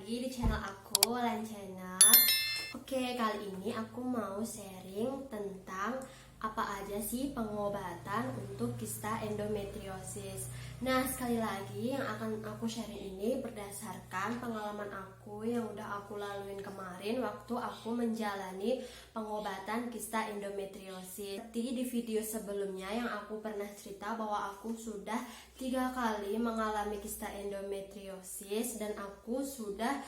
lagi di channel aku, Lan Channel. Oke, kali ini aku mau sharing tentang apa aja sih pengobatan untuk kista endometriosis. Nah, sekali lagi yang akan aku sharing ini berdasarkan pengalaman aku yang udah aku laluin kemarin waktu aku menjalani pengobatan kista endometriosis. Seperti di video sebelumnya yang aku pernah cerita bahwa aku sudah 3 kali mengalami kista endometriosis dan aku sudah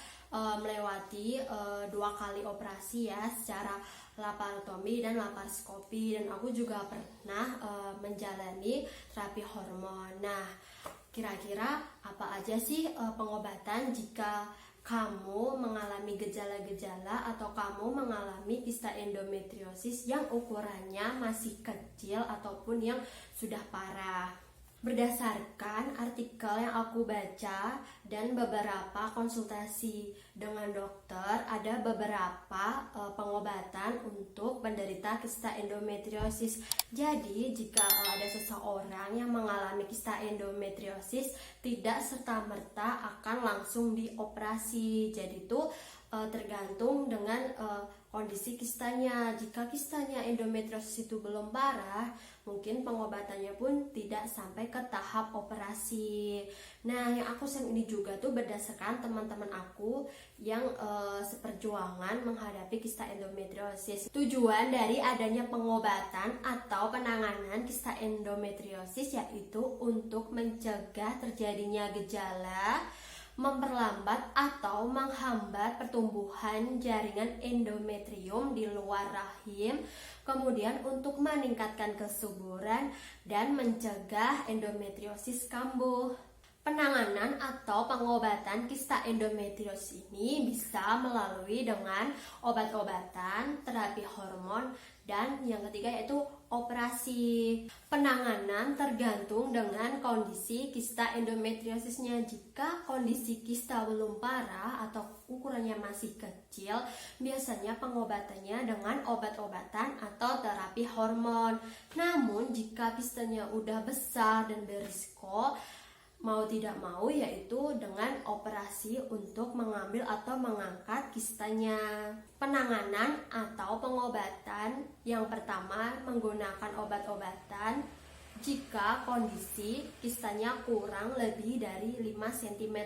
melewati 2 kali operasi ya secara laparotomi dan laparoskopi, dan aku juga pernah menjalani terapi hormon. Nah, kira-kira apa aja sih pengobatan jika kamu mengalami gejala-gejala atau kamu mengalami kista endometriosis yang ukurannya masih kecil ataupun yang sudah parah? Berdasarkan artikel yang aku baca dan beberapa konsultasi dengan dokter, ada beberapa pengobatan untuk penderita kista endometriosis. Jadi, jika ada seseorang yang mengalami kista endometriosis, tidak serta-merta akan langsung dioperasi. Jadi itu tergantung dengan kondisi kistanya. Jika kistanya endometriosis itu belum parah, mungkin pengobatannya pun tidak sampai ke tahap operasi. Nah, yang aku share ini juga tuh berdasarkan teman-teman aku yang seperjuangan menghadapi kista endometriosis. Tujuan dari adanya pengobatan atau penanganan kista endometriosis yaitu untuk mencegah terjadinya gejala, memperlambat atau menghambat pertumbuhan jaringan endometrium di luar rahim, kemudian untuk meningkatkan kesuburan dan mencegah endometriosis kambuh. Penanganan atau pengobatan kista endometriosis ini bisa melalui dengan obat-obatan, terapi hormon, dan yang ketiga yaitu operasi. Penanganan tergantung dengan kondisi kista endometriosisnya. Jika kondisi kista belum parah atau ukurannya masih kecil, biasanya pengobatannya dengan obat-obatan atau terapi hormon. Namun jika kistanya udah besar dan berisiko, mau tidak mau yaitu dengan operasi untuk mengambil atau mengangkat kistanya. Penanganan atau pengobatan yang pertama menggunakan obat-obatan jika kondisi kistanya kurang lebih dari 5 cm.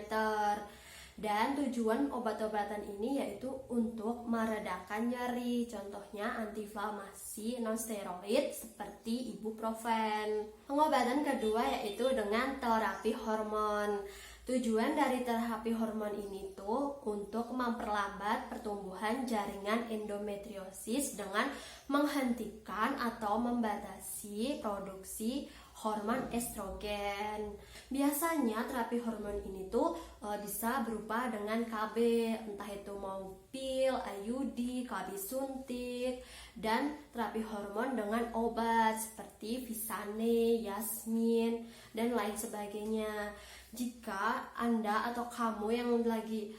Dan tujuan obat-obatan ini yaitu untuk meredakan nyeri, contohnya antiinflamasi non-steroid seperti ibuprofen. Pengobatan kedua yaitu dengan terapi hormon. Tujuan dari terapi hormon ini tuh untuk memperlambat pertumbuhan jaringan endometriosis dengan menghentikan atau membatasi produksi hormon estrogen. Biasanya terapi hormon ini tuh bisa berupa dengan KB, entah itu mau pil, IUD, KB suntik, dan terapi hormon dengan obat seperti Visane, Yasmin, dan lain sebagainya. Jika Anda atau kamu yang lagi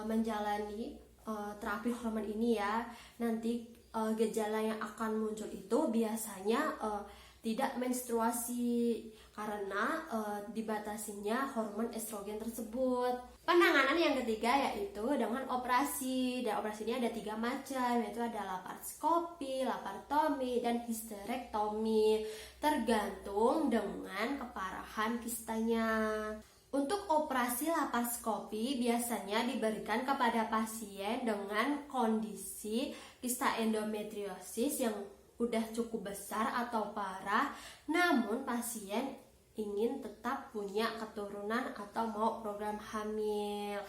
menjalani terapi hormon ini ya, nanti gejala yang akan muncul itu biasanya tidak menstruasi karena dibatasinya hormon estrogen tersebut. Penanganan yang ketiga yaitu dengan operasi, dan operasi ini ada 3 macam, yaitu ada laparoskopi, laparotomi, dan histerektomi, tergantung dengan keparahan kistanya. Untuk operasi laparoskopi biasanya diberikan kepada pasien dengan kondisi kista endometriosis yang udah cukup besar atau parah, namun pasien ingin tetap punya keturunan atau mau program hamil.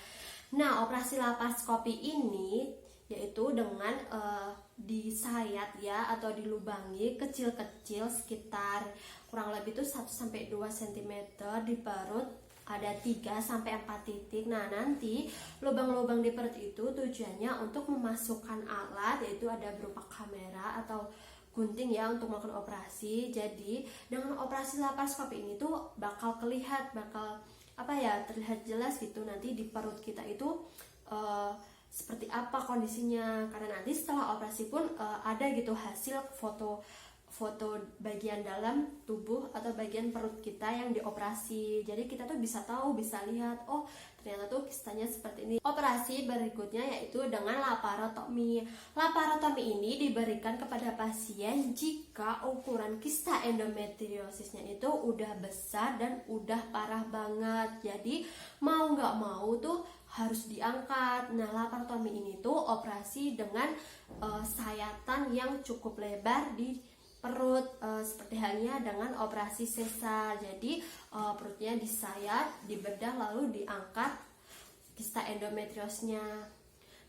Nah, operasi laparoskopi ini yaitu dengan disayat ya atau dilubangi kecil-kecil sekitar kurang lebih itu 1-2 cm di perut. Ada 3-4 titik. Nah, nanti lubang-lubang di perut itu tujuannya untuk memasukkan alat, yaitu ada berupa kamera atau gunting ya untuk melakukan operasi. Jadi dengan operasi laparoskopi ini tuh bakal terlihat jelas gitu nanti di perut kita itu seperti apa kondisinya, karena nanti setelah operasi pun ada gitu hasil foto foto bagian dalam tubuh atau bagian perut kita yang dioperasi. Jadi kita tuh bisa tahu, bisa lihat, oh ternyata tuh kistanya seperti ini. Operasi berikutnya yaitu dengan laparotomi. Laparotomi ini diberikan kepada pasien jika ukuran kista endometriosisnya itu udah besar dan udah parah banget. Jadi mau nggak mau tuh harus diangkat. Nah, laparotomi ini tuh operasi dengan sayatan yang cukup lebar di perut, seperti halnya dengan operasi sesar. Jadi perutnya disayat, dibedah lalu diangkat kista endometriosnya.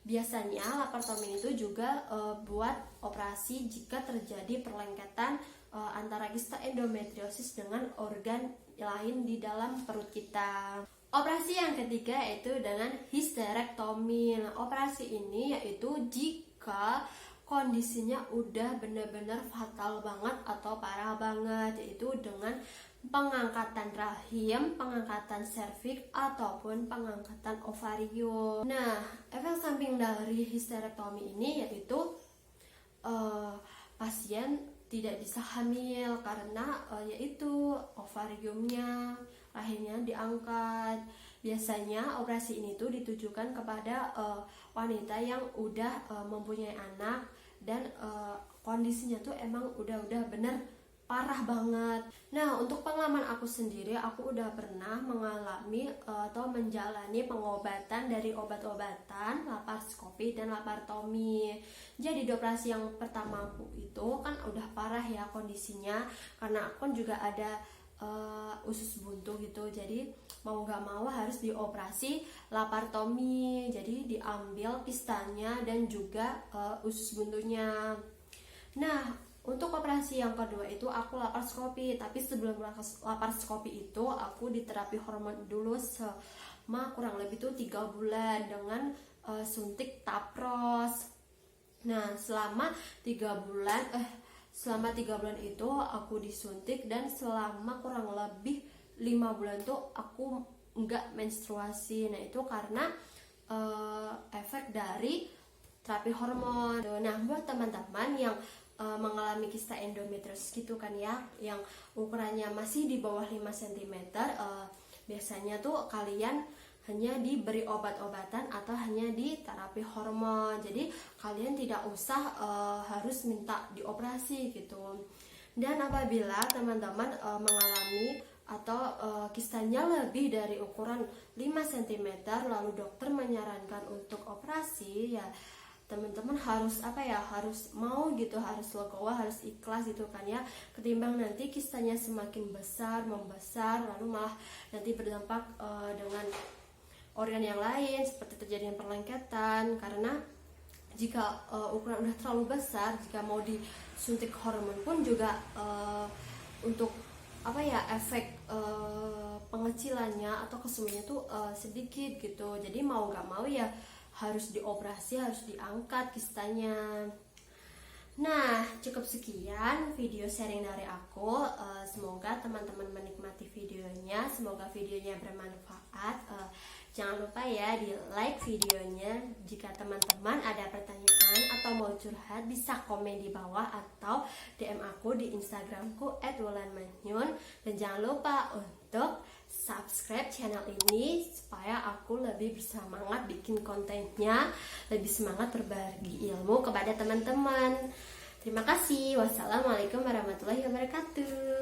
Biasanya laparotomi itu juga buat operasi jika terjadi perlengketan antara kista endometriosis dengan organ lain di dalam perut kita. Operasi yang ketiga yaitu dengan histerektomi. Nah, operasi ini yaitu jika kondisinya udah benar-benar fatal banget atau parah banget, yaitu dengan pengangkatan rahim, pengangkatan serviks ataupun pengangkatan ovarium. Nah, efek samping dari histerektomi ini yaitu pasien tidak bisa hamil karena yaitu ovariumnya, rahimnya diangkat. Biasanya operasi ini tuh ditujukan kepada wanita yang udah mempunyai anak dan kondisinya tuh emang udah bener parah banget. Nah, untuk pengalaman aku sendiri, aku udah pernah mengalami atau menjalani pengobatan dari obat-obatan, laparoskopi dan laparotomi. Jadi di operasi yang pertama aku itu kan udah parah ya kondisinya, karena aku kan juga ada usus buntu gitu. Jadi mau nggak mau harus dioperasi laparotomi. Jadi diambil kistanya dan juga usus buntunya. Nah, untuk operasi yang kedua itu aku laparoskopi. Tapi sebelum laparoskopi itu aku diterapi hormon dulu selama kurang lebih tuh 3 bulan dengan suntik tapros. Nah, selama 3 bulan itu aku disuntik dan selama kurang lebih 5 bulan tuh aku nggak menstruasi. Nah, itu karena efek dari terapi hormon. Nah, buat teman-teman yang mengalami kista endometriosis gitu kan ya, yang ukurannya masih di bawah 5 cm, biasanya tuh kalian hanya diberi obat-obatan atau hanya di terapi hormon. Jadi kalian tidak usah harus minta dioperasi gitu. Dan apabila teman-teman mengalami atau kistanya lebih dari ukuran 5 cm lalu dokter menyarankan untuk operasi, ya teman-teman harus harus mau gitu, harus legowo, harus ikhlas gitu kan ya, ketimbang nanti kistanya semakin membesar lalu malah nanti berdampak dengan organ yang lain seperti terjadinya perlengketan. Karena jika ukuran udah terlalu besar, jika mau disuntik hormon pun juga untuk efek pengecilannya atau kesemuanya tuh sedikit gitu. Jadi mau gak mau ya harus dioperasi, harus diangkat kistanya. Nah, cukup sekian video sharing dari aku. Semoga teman-teman menikmati videonya, semoga videonya bermanfaat. Jangan lupa ya di like videonya. Jika teman-teman ada pertanyaan atau mau curhat, bisa komen di bawah atau DM aku di Instagramku @wulanmanyun. Dan jangan lupa untuk subscribe channel ini supaya aku lebih bersemangat bikin kontennya, lebih semangat berbagi ilmu kepada teman-teman. Terima kasih. Wassalamualaikum warahmatullahi wabarakatuh.